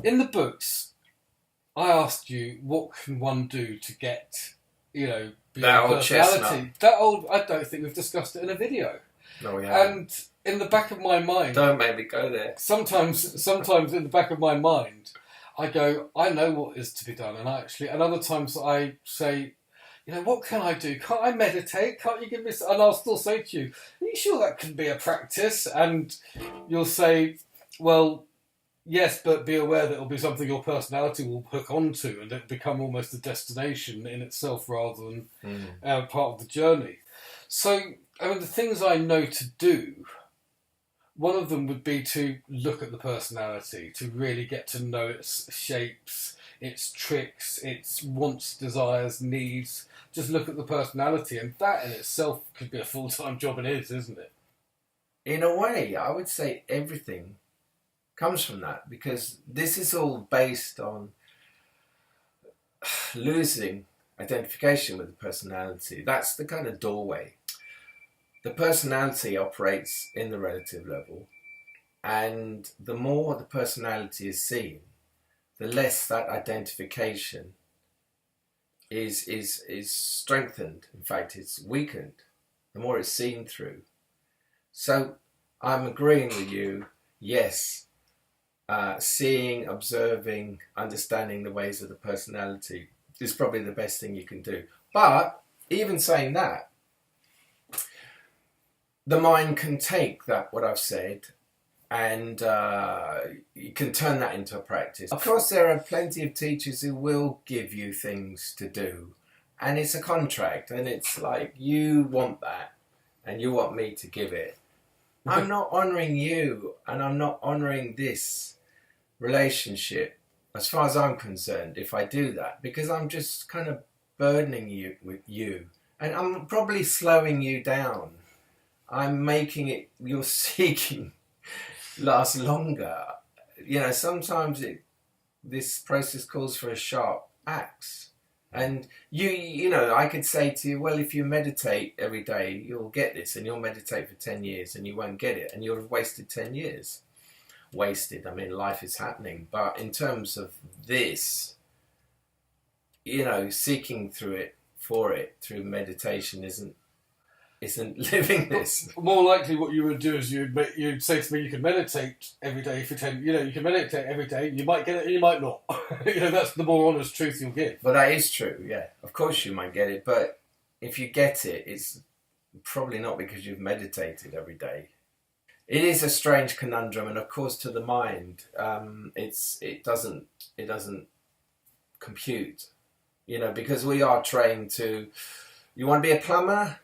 In the books, I asked you, what can one do to get, That beyond old chestnut. personality? That old, I don't think we've discussed it in a video. No, we haven't. And in the back of my mind, Don't make me go there. sometimes in the back of my mind, I go, I know what is to be done, and other times I say, what can I do? Can't I meditate? Can't you give me? And I'll still say to you, are you sure that can be a practice? And you'll say, well, yes, but be aware that it'll be something your personality will hook onto, and it'll become almost a destination in itself rather than part of the journey. So, I mean, the things I know to do, one of them would be to look at the personality, to really get to know its shapes, its tricks, its wants, desires, needs. Just look at the personality, and that in itself could be a full-time job, and is, isn't it? In a way, I would say everything comes from that, because this is all based on losing identification with the personality. That's the kind of doorway. The personality operates in the relative level, and the more the personality is seen, the less that identification is strengthened. In fact, it's weakened. The more it's seen through. So I'm agreeing with you. Yes, seeing, observing, understanding the ways of the personality is probably the best thing you can do. But even saying that, the mind can take that, what I've said, and you can turn that into a practice. Of course, there are plenty of teachers who will give you things to do, and it's a contract, and it's like, you want that, and you want me to give it. I'm not honouring you, and I'm not honouring this relationship, as far as I'm concerned, if I do that, because I'm just kind of burdening you with you, and I'm probably slowing you down. I'm making it, your seeking last longer. Sometimes this process calls for a sharp axe. And I could say to you, well, if you meditate every day, you'll get this, and you'll meditate for 10 years and you won't get it, and you'll have wasted 10 years. Wasted, I mean, life is happening. But in terms of this, seeking through through meditation isn't living this. More likely, what you would do is you'd say to me, you can meditate every day for 10. You can meditate every day. You might get it, and you might not. That's the more honest truth you'll give. But that is true. Yeah, of course you might get it, but if you get it, it's probably not because you've meditated every day. It is a strange conundrum, and of course, to the mind, it doesn't compute. Because we are trained to. You want to be a plumber?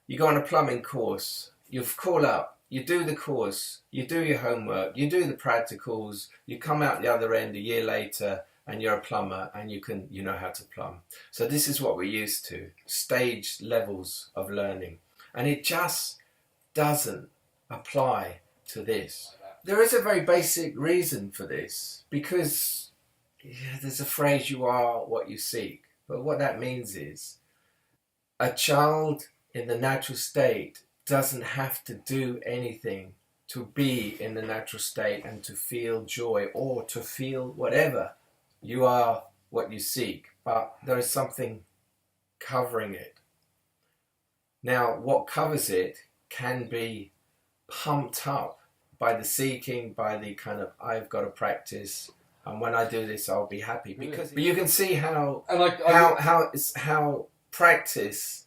You go on a plumbing course, you call up, you do the course, you do your homework, you do the practicals, you come out the other end a year later and you're a plumber and you know how to plumb. So this is what we're used to, staged levels of learning. And it just doesn't apply to this. There is a very basic reason for this, because there's a phrase, you are what you seek. But what that means is, a child in the natural state doesn't have to do anything to be in the natural state and to feel joy or to feel whatever. You are what you seek, but there is something covering it. Now, what covers it can be pumped up by the seeking, by the kind of, I've got to practice, and when I do this, I'll be happy. But you can see how practice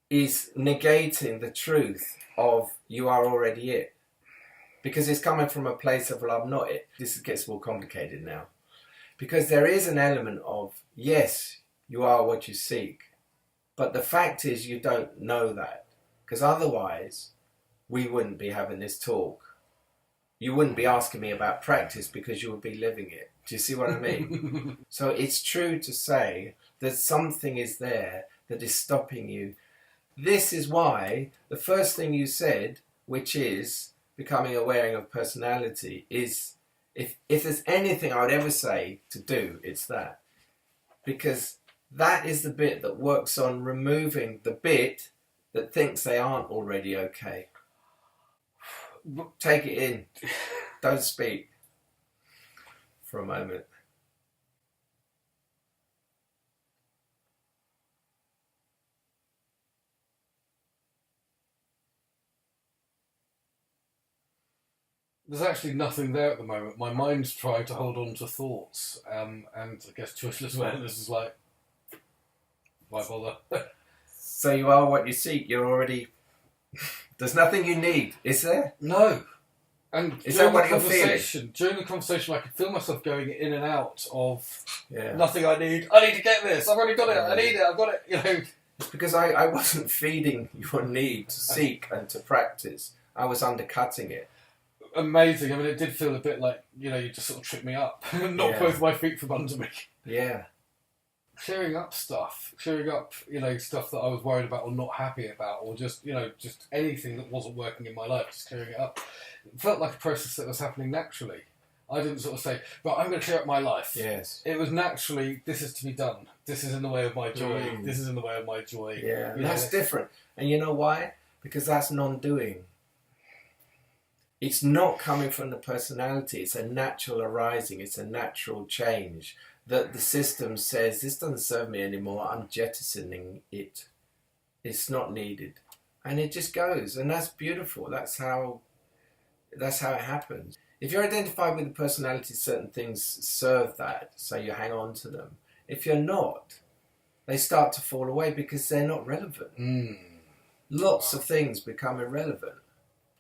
is negating the truth of you are already it. Because it's coming from a place of, well, I'm not it. This gets more complicated now. Because there is an element of, yes, you are what you seek. But the fact is you don't know that. Because otherwise, we wouldn't be having this talk. You wouldn't be asking me about practice, because you would be living it. Do you see what I mean? So it's true to say that something is there that is stopping you. This is why the first thing you said, which is becoming aware of personality, is if there's anything I would ever say to do, it's that. Because that is the bit that works on removing the bit that thinks they aren't already okay. Take it in. Don't speak. for a moment. There's actually nothing there at the moment. My mind's trying to hold on to thoughts, and I guess choiceless awareness is like, why bother? So you are what you seek. You're already... There's nothing you need, is there? No. And Is during that what the you're conversation, I could feel myself going in and out of Yeah. nothing I need. I need to get this. I've already got it. I need it. I've got it. You know. It's because I wasn't feeding your need to seek and to practice. I was undercutting it. Amazing. I mean, it did feel a bit like, you just sort of tripped me up. Knocked both my feet from under me. Yeah. Clearing up, stuff that I was worried about or not happy about, or just anything that wasn't working in my life, just clearing it up. It felt like a process that was happening naturally. I didn't sort of say, right, I'm going to clear up my life. Yes. It was naturally, this is to be done. This is in the way of my joy. This is in the way of my joy. Yeah, that's different. And you know why? Because that's non-doing. It's not coming from the personality. It's a natural arising. It's a natural change. That the system says, this doesn't serve me anymore. I'm jettisoning it. It's not needed. And it just goes. And that's beautiful. That's how it happens. If you're identified with the personality, certain things serve that. So you hang on to them. If you're not, they start to fall away because they're not relevant. Lots of things become irrelevant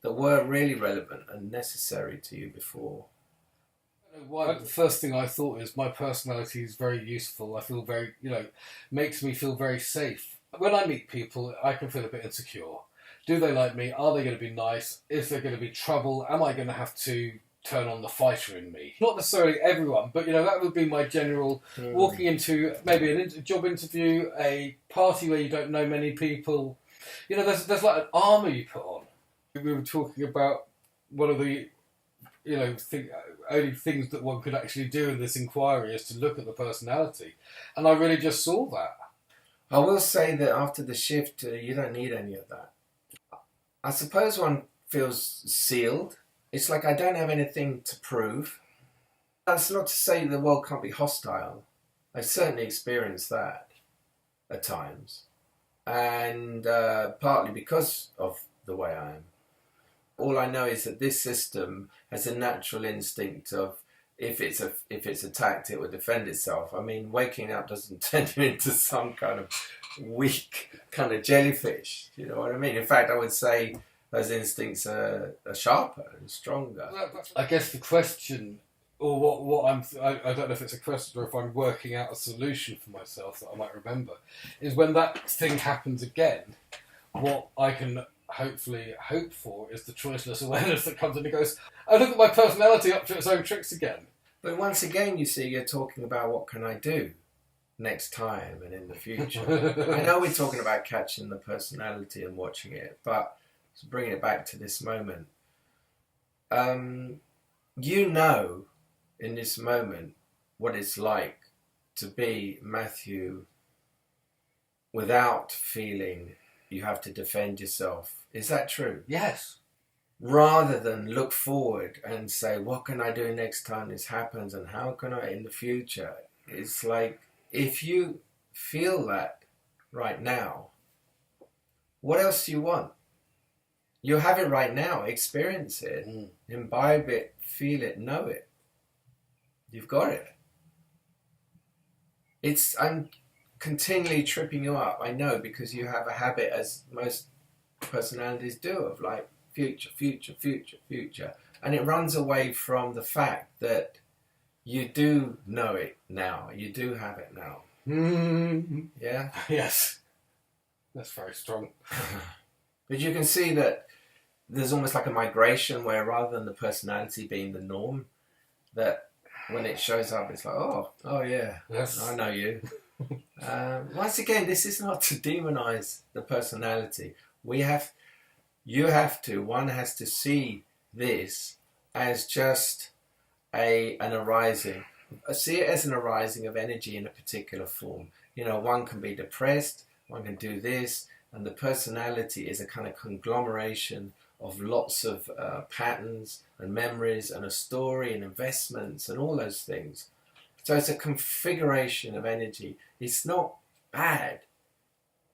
that were really relevant and necessary to you before. Why? The first thing I thought is my personality is very useful. I feel very, makes me feel very safe. When I meet people, I can feel a bit insecure. Do they like me? Are they going to be nice? Is there going to be trouble? Am I going to have to turn on the fighter in me? Not necessarily everyone, but that would be my general walking into maybe a job interview, a party where you don't know many people. There's like an armour you put on. We were talking about one of the only things that one could actually do in this inquiry is to look at the personality, and I really just saw that. I will say that after the shift, you don't need any of that. I suppose one feels sealed. It's like I don't have anything to prove. That's not to say the world can't be hostile. I've certainly experienced that at times, and partly because of the way I am. All I know is that this system has a natural instinct of if it's attacked, it will defend itself. I mean, waking up doesn't turn you into some kind of weak kind of jellyfish. You know what I mean? In fact, I would say those instincts are sharper and stronger. I guess the question, or what I don't know if it's a question or if I'm working out a solution for myself that I might remember, is when that thing happens again, what I can hopefully hope for is the choiceless awareness that comes in and goes, I look at my personality up to its own tricks again. But once again, you see, you're talking about what can I do next time and in the future. I know we're talking about catching the personality and watching it, but to bring it back to this moment, in this moment what it's like to be Matthew without feeling you have to defend yourself. Is that true? Yes. Rather than look forward and say, what can I do next time this happens and how can I in the future? It's like, if you feel that right now, what else do you want? You have it right now. Experience it. Imbibe it. Feel it. Know it. You've got it. I'm continually tripping you up. I know, because you have a habit, as most personalities do, of like future, future, future, future. And it runs away from the fact that you do know it now. You do have it now. Yeah? Yes. That's very strong. But you can see that there's almost like a migration where rather than the personality being the norm, that when it shows up, it's like, oh yeah, yes. I know you. Once again, this is not to demonize the personality. One has to see this as just an arising. See it as an arising of energy in a particular form. One can be depressed, one can do this, and the personality is a kind of conglomeration of lots of patterns and memories and a story and investments and all those things. So it's a configuration of energy. It's not bad,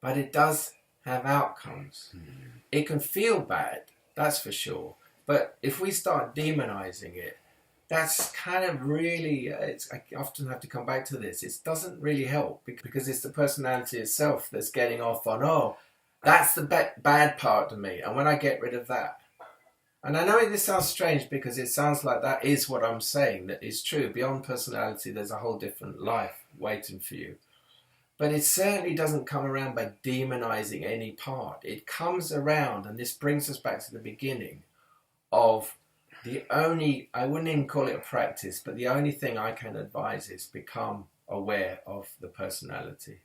but it does have outcomes. It can feel bad, that's for sure. But if we start demonizing it, that's kind of really, I often have to come back to this. It doesn't really help because it's the personality itself that's getting off on, oh, that's the bad part of me. And when I get rid of that, and I know this sounds strange because it sounds like that is what I'm saying, that is true. Beyond personality, there's a whole different life waiting for you. But it certainly doesn't come around by demonizing any part. It comes around, and this brings us back to the beginning of the only, I wouldn't even call it a practice, but the only thing I can advise is become aware of the personality.